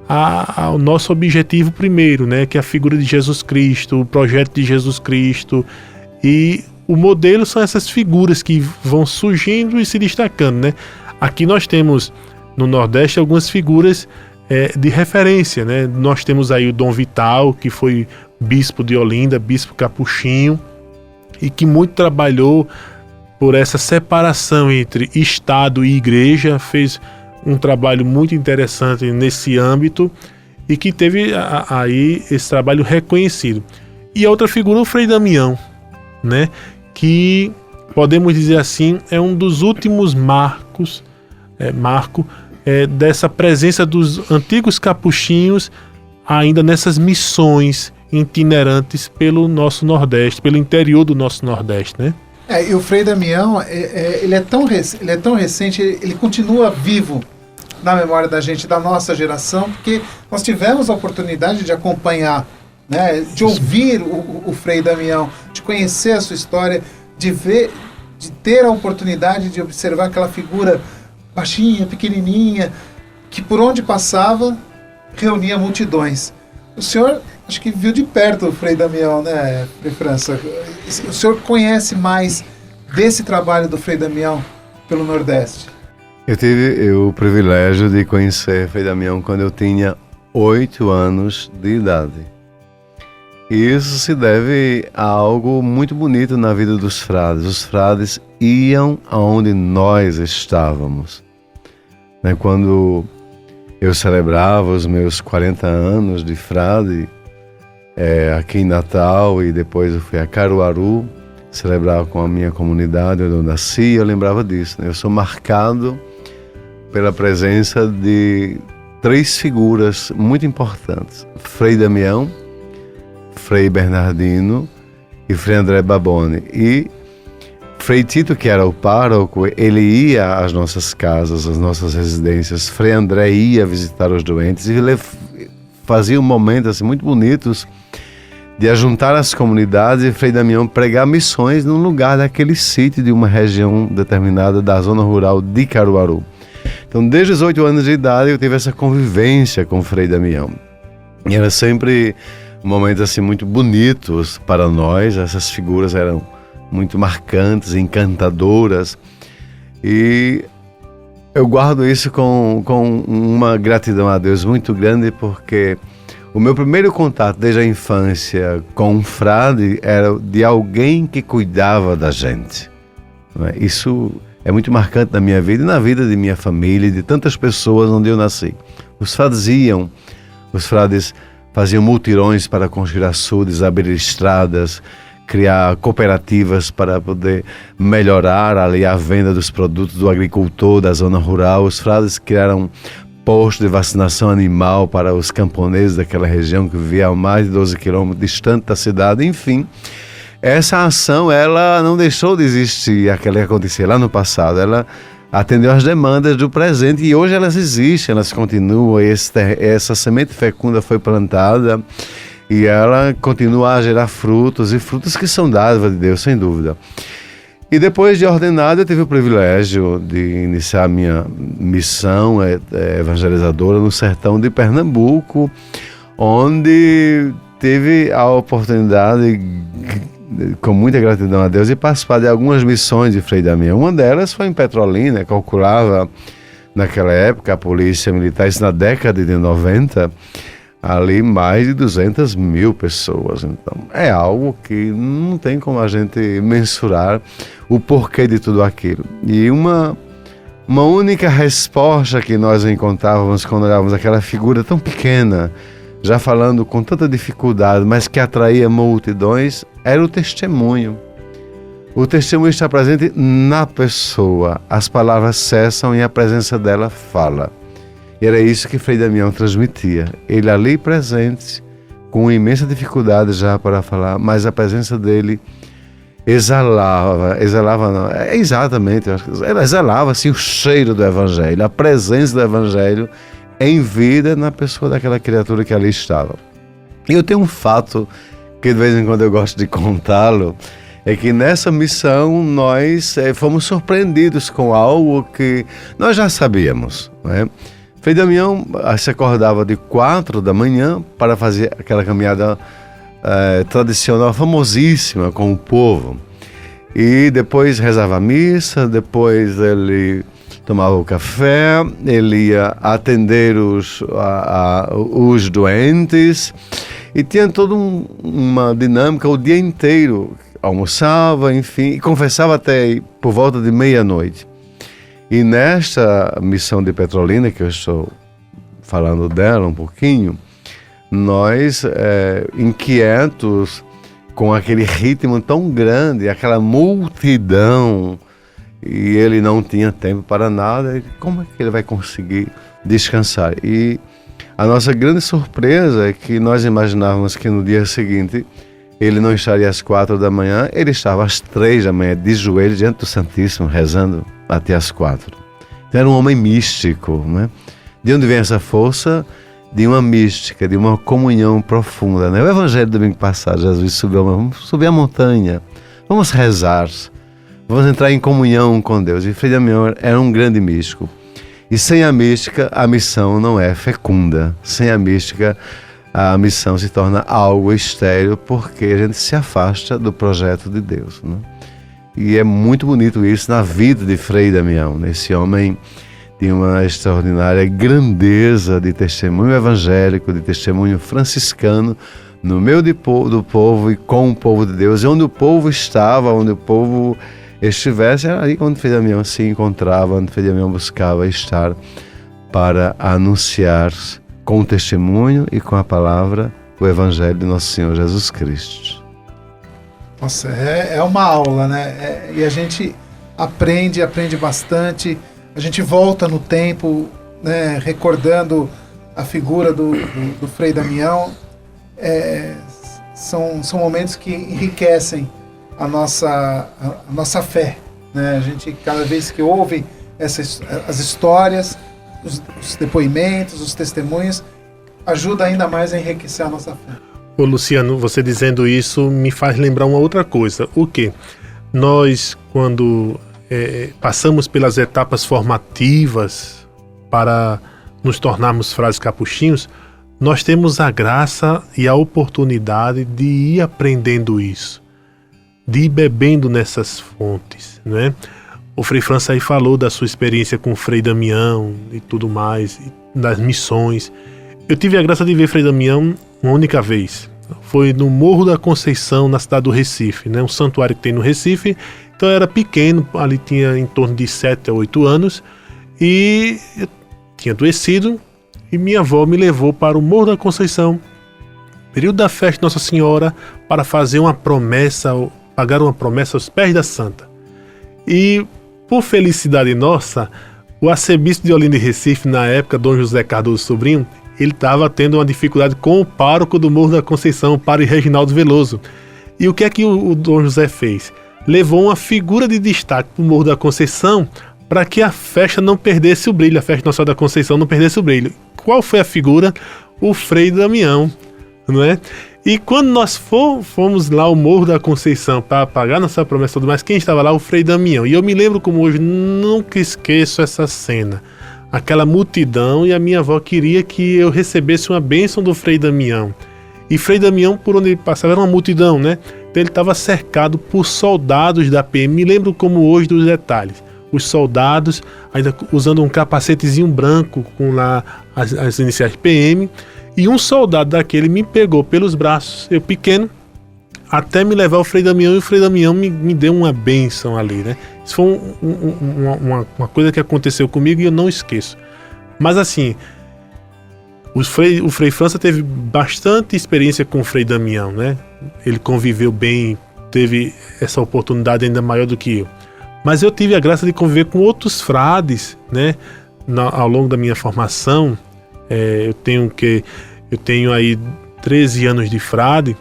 ao nosso objetivo primeiro, né, que é a figura de Jesus Cristo, o projeto de Jesus Cristo. E o modelo são essas figuras que vão surgindo e se destacando, né? Aqui nós temos no Nordeste algumas figuras de referência, né? Nós temos aí o Dom Vital, que foi bispo de Olinda, bispo capuchinho, e que muito trabalhou por essa separação entre Estado e Igreja, fez um trabalho muito interessante nesse âmbito e que teve aí esse trabalho reconhecido. E a outra figura, o Frei Damião, né? Que podemos dizer assim, é um dos últimos marco dessa presença dos antigos capuchinhos ainda nessas missões itinerantes pelo nosso Nordeste, pelo interior do nosso Nordeste, né? E o Frei Damião, ele é tão recente, ele continua vivo na memória da gente, da nossa geração, porque nós tivemos a oportunidade de acompanhar, né, de ouvir o Frei Damião, de conhecer a sua história, de ver, de ter a oportunidade de observar aquela figura baixinha, pequenininha, que por onde passava reunia multidões. O senhor, acho que viu de perto o Frei Damião, né, Frei França? O senhor conhece mais desse trabalho do Frei Damião pelo Nordeste? Eu tive o privilégio de conhecer Frei Damião quando eu tinha 8 anos de idade. E isso se deve a algo muito bonito na vida dos frades. Os frades iam aonde nós estávamos. Quando eu celebrava os meus 40 anos de frade, aqui em Natal, e depois eu fui a Caruaru celebrar com a minha comunidade onde eu nasci. Eu lembrava disso, né? Eu sou marcado pela presença de 3 figuras muito importantes: Frei Damião, Frei Bernardino e Frei André Baboni. E Frei Tito, que era o pároco, ele ia às nossas casas, às nossas residências. Frei André ia visitar os doentes e ele fazia momentos assim, muito bonitos de ajuntar as comunidades, e Frei Damião pregar missões num lugar daquele sítio de uma região determinada da zona rural de Caruaru. Então, desde os 8 anos de idade, eu tive essa convivência com Frei Damião. E era sempre momentos assim, muito bonitos para nós. Essas figuras eram muito marcantes, encantadoras. E eu guardo isso com uma gratidão a Deus muito grande, porque o meu primeiro contato desde a infância com um frade era de alguém que cuidava da gente. Isso é muito marcante na minha vida e na vida de minha família e de tantas pessoas onde eu nasci. Os frades faziam mutirões para construir açudes, abrir estradas, criar cooperativas para poder melhorar ali a venda dos produtos do agricultor da zona rural. Os frades criaram postos de vacinação animal para os camponeses daquela região que vivia a mais de 12 quilômetros distante da cidade. Enfim, essa ação, ela não deixou de existir, aquela que acontecia lá no passado. Ela atendeu às demandas do presente e hoje elas existem, elas continuam. Essa semente fecunda foi plantada e ela continua a gerar frutos, e frutos que são dádiva de Deus, sem dúvida. E depois de ordenado, eu tive o privilégio de iniciar a minha missão evangelizadora no sertão de Pernambuco, onde tive a oportunidade, com muita gratidão a Deus, de participar de algumas missões de Frei Damião. Uma delas foi em Petrolina. Calculava naquela época a polícia militar, isso na década de 90, ali mais de 200 mil pessoas. Então é algo que não tem como a gente mensurar o porquê de tudo aquilo. E uma única resposta que nós encontrávamos quando olhávamos aquela figura tão pequena, já falando com tanta dificuldade, mas que atraía multidões, era o testemunho. O testemunho está presente na pessoa. As palavras cessam e a presença dela fala. E era isso que Frei Damião transmitia. Ele ali presente, com imensa dificuldade já para falar, mas a presença dele exalava não, exatamente, ela exalava assim, o cheiro do Evangelho, a presença do Evangelho em vida na pessoa daquela criatura que ali estava. E eu tenho um fato que de vez em quando eu gosto de contá-lo, é que nessa missão nós fomos surpreendidos com algo que nós já sabíamos, né? Frei Damião se acordava de 4 da manhã para fazer aquela caminhada tradicional, famosíssima com o povo. E depois rezava a missa, depois ele tomava o café, ele ia atender os doentes e tinha toda uma dinâmica o dia inteiro. Almoçava, enfim, e conversava até por volta de meia-noite. E nesta missão de Petrolina, que eu estou falando dela um pouquinho, nós, inquietos com aquele ritmo tão grande, aquela multidão, e ele não tinha tempo para nada, como é que ele vai conseguir descansar? E a nossa grande surpresa é que nós imaginávamos que no dia seguinte ele não estaria às 4 da manhã, ele estava às 3 da manhã, de joelhos diante do Santíssimo, rezando até às 4. Então era um homem místico, né? De onde vem essa força? De uma mística, de uma comunhão profunda, né? O Evangelho do domingo passado, Jesus vamos subir a montanha, vamos rezar, vamos entrar em comunhão com Deus. E Frei Damião era um grande místico. E sem a mística, a missão não é fecunda. Sem a mística, a missão se torna algo estéril, porque a gente se afasta do projeto de Deus, né? E é muito bonito isso na vida de Frei Damião. Esse homem de uma extraordinária grandeza de testemunho evangélico, de testemunho franciscano, no meio do povo e com o povo de Deus. E onde o povo estava, onde o povo estivesse, era ali onde Frei Damião se encontrava, onde Frei Damião buscava estar para anunciar com o testemunho e com a palavra o Evangelho de Nosso Senhor Jesus Cristo. Nossa, é uma aula, né? E a gente aprende bastante, a gente volta no tempo, né, recordando a figura do Frei Damião. São momentos que enriquecem a nossa fé, né? A gente, cada vez que ouve as histórias, os depoimentos, os testemunhos, ajuda ainda mais a enriquecer a nossa fé. Ô Luciano, você dizendo isso me faz lembrar uma outra coisa. O quê? Nós, quando passamos pelas etapas formativas para nos tornarmos frades capuchinhos, nós temos a graça e a oportunidade de ir aprendendo isso, de ir bebendo nessas fontes, né? O Frei França aí falou da sua experiência com o Frei Damião e tudo mais, das missões. Eu tive a graça de ver Frei Damião uma única vez. Foi no Morro da Conceição, na cidade do Recife, né? Um santuário que tem no Recife. Então eu era pequeno, ali tinha em torno de 7 a 8 anos, e eu tinha adoecido, e minha avó me levou para o Morro da Conceição, período da festa de Nossa Senhora, para fazer uma promessa, pagar uma promessa aos pés da Santa. E, por felicidade nossa, o arcebispo de Olinda e Recife, na época, Dom José Cardoso Sobrinho, ele estava tendo uma dificuldade com o pároco do Morro da Conceição, o padre Reginaldo Veloso. E o que é que o Dom José fez? Levou uma figura de destaque para o Morro da Conceição para que a festa não perdesse o brilho, a festa Nossa Senhora da Conceição não perdesse o brilho. Qual foi a figura? O Frei Damião, não é? E quando nós fomos lá ao Morro da Conceição para pagar nossa promessa e tudo mais, quem estava lá? O Frei Damião. E eu me lembro como hoje, nunca esqueço essa cena. Aquela multidão, e a minha avó queria que eu recebesse uma bênção do Frei Damião. E Frei Damião, por onde ele passava, era uma multidão, né? Então ele estava cercado por soldados da PM. Me lembro como hoje dos detalhes. Os soldados, ainda usando um capacetezinho branco com lá as iniciais PM. E um soldado daquele me pegou pelos braços, eu pequeno, até me levar ao Frei Damião, e o Frei Damião me deu uma bênção ali, né? Isso foi uma coisa que aconteceu comigo e eu não esqueço. Mas assim, o Frei França teve bastante experiência com o Frei Damião, né? Ele conviveu bem, teve essa oportunidade ainda maior do que eu. Mas eu tive a graça de conviver com outros frades, né? Ao longo da minha formação. Eu tenho aí 13 anos de frade.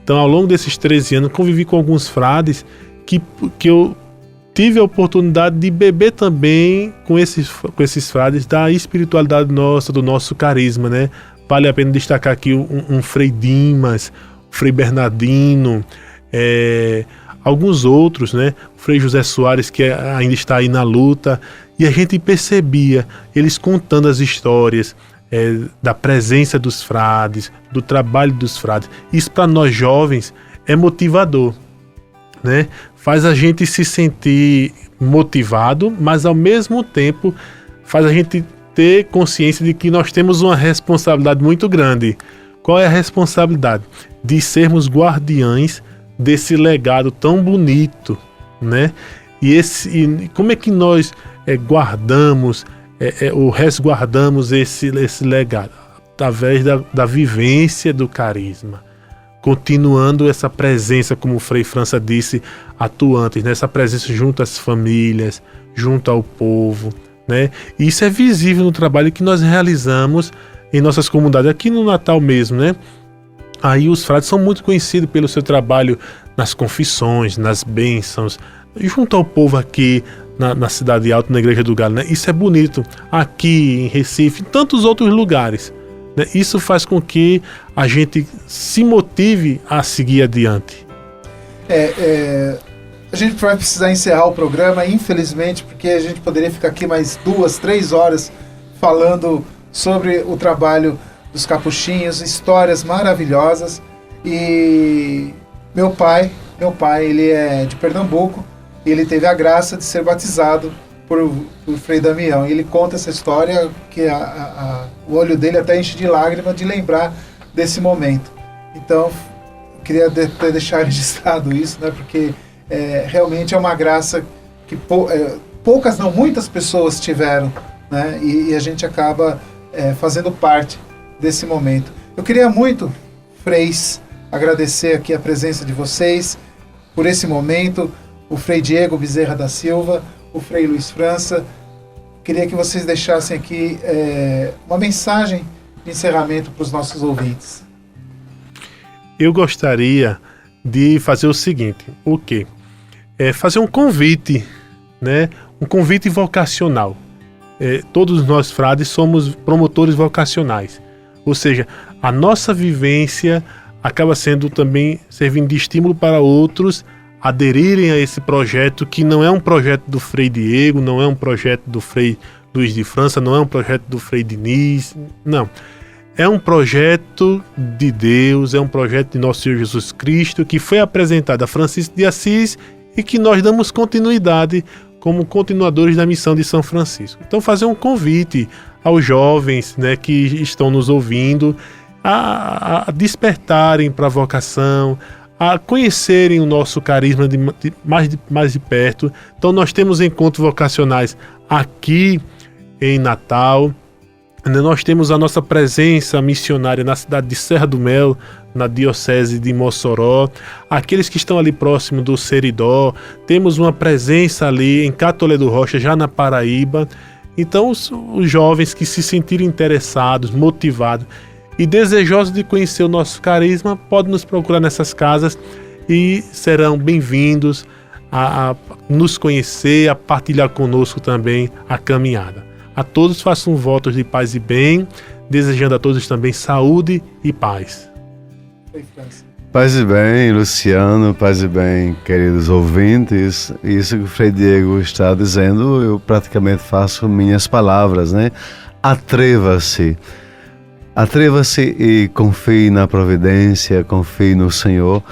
Então, ao longo desses 13 anos, convivi com alguns frades que eu tive a oportunidade de beber também com esses frades da espiritualidade nossa, do nosso carisma, né? Vale a pena destacar aqui um Frei Dimas, o Frei Bernardino, alguns outros, né? O Frei José Soares, que ainda está aí na luta. E a gente percebia eles contando as histórias da presença dos frades, do trabalho dos frades. Isso para nós jovens é motivador, né? Faz a gente se sentir motivado, mas ao mesmo tempo faz a gente ter consciência de que nós temos uma responsabilidade muito grande. Qual é a responsabilidade? De sermos guardiães desse legado tão bonito, né? E como é que nós guardamos ou resguardamos esse legado? Através da vivência do carisma, continuando essa presença, como o Frei França disse, atuante, né? Essa presença junto às famílias, junto ao povo, né? E isso é visível no trabalho que nós realizamos em nossas comunidades, aqui no Natal mesmo, né? Aí os frades são muito conhecidos pelo seu trabalho nas confissões, nas bênçãos, junto ao povo aqui na Cidade Alta, na Igreja do Galo, né? Isso é bonito. Aqui em Recife, em tantos outros lugares, né? Isso faz com que a gente se motive a seguir adiante. A gente vai precisar encerrar o programa, infelizmente, porque a gente poderia ficar aqui mais 2, 3 horas falando sobre o trabalho dos capuchinhos, histórias maravilhosas. E meu pai, ele é de Pernambuco, e ele teve a graça de ser batizado por Frei Damião. E ele conta essa história que o olho dele até enche de lágrima de lembrar desse momento. Então, eu queria deixar registrado isso, né? Porque realmente é uma graça que poucas, não, muitas pessoas tiveram, né? E a gente acaba fazendo parte desse momento. Eu queria muito freis, agradecer aqui a presença de vocês por esse momento, o Frei Diego Bezerra da Silva, o Frei Luiz França. Queria que vocês deixassem aqui uma mensagem de encerramento para os nossos ouvintes. Eu gostaria de fazer o seguinte, o quê? Fazer um convite, né? Um convite vocacional. Todos nós frades somos promotores vocacionais, ou seja, a nossa vivência acaba sendo também servindo de estímulo para outros aderirem a esse projeto, que não é um projeto do Frei Diego, não é um projeto do Frei Luiz de França, não é um projeto do Frei Diniz, não. É um projeto de Deus, é um projeto de nosso Senhor Jesus Cristo, que foi apresentado a Francisco de Assis e que nós damos continuidade como continuadores da missão de São Francisco. Então, fazer um convite aos jovens, né, que estão nos ouvindo a despertarem para a vocação, a conhecerem o nosso carisma mais de perto. Então, nós temos encontros vocacionais aqui em Natal. Nós temos a nossa presença missionária na cidade de Serra do Mel, na diocese de Mossoró. Aqueles que estão ali próximo do Seridó, temos uma presença ali em Catolé do Rocha, já na Paraíba. Então os jovens que se sentirem interessados, motivados e desejosos de conhecer o nosso carisma, podem nos procurar nessas casas e serão bem-vindos a nos conhecer, a partilhar conosco também a caminhada. A todos façam votos de paz e bem, desejando a todos também saúde e paz. Paz e bem, Luciano, paz e bem, queridos ouvintes. Isso que o Frei Diego está dizendo, eu praticamente faço minhas palavras, né? Atreva-se. Atreva-se e confie na providência, confie no Senhor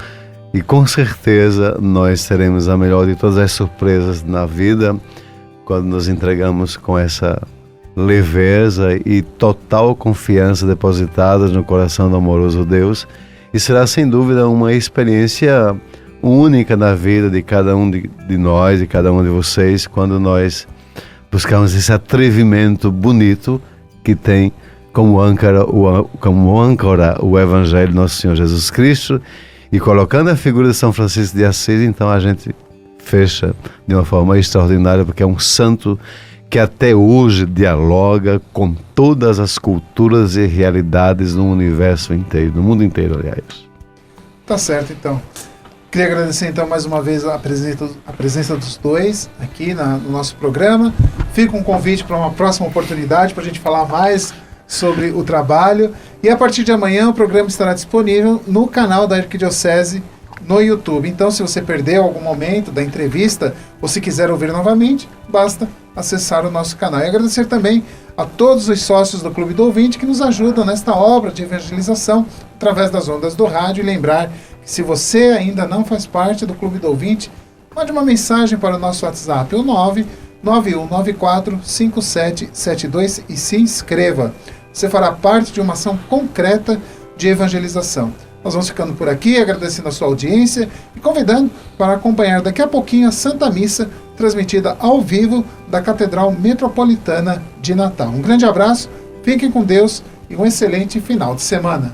e com certeza nós teremos a melhor de todas as surpresas na vida quando nos entregamos com essa leveza e total confiança depositadas no coração do amoroso Deus. E será sem dúvida uma experiência única na vida de cada um de nós, de cada um de vocês, quando nós buscamos esse atrevimento bonito que tem como âncora o Evangelho do nosso Senhor Jesus Cristo. E colocando a figura de São Francisco de Assis, então a gente fecha de uma forma extraordinária, porque é um santo que até hoje dialoga com todas as culturas e realidades no universo inteiro, no mundo inteiro, aliás. Tá certo, então. Queria agradecer, então, mais uma vez a presença dos dois aqui no nosso programa. Fica um convite para uma próxima oportunidade para a gente falar mais sobre o trabalho. E a partir de amanhã o programa estará disponível no canal da Arquidiocese no YouTube. Então, se você perdeu algum momento da entrevista ou se quiser ouvir novamente, basta acessar o nosso canal. E agradecer também a todos os sócios do Clube do Ouvinte que nos ajudam nesta obra de evangelização através das ondas do rádio. E lembrar que se você ainda não faz parte do Clube do Ouvinte, mande uma mensagem para o nosso WhatsApp, o 991945772 e se inscreva. Você fará parte de uma ação concreta de evangelização. Nós vamos ficando por aqui, agradecendo a sua audiência e convidando para acompanhar daqui a pouquinho a Santa Missa, transmitida ao vivo da Catedral Metropolitana de Natal. Um grande abraço, fiquem com Deus e um excelente final de semana.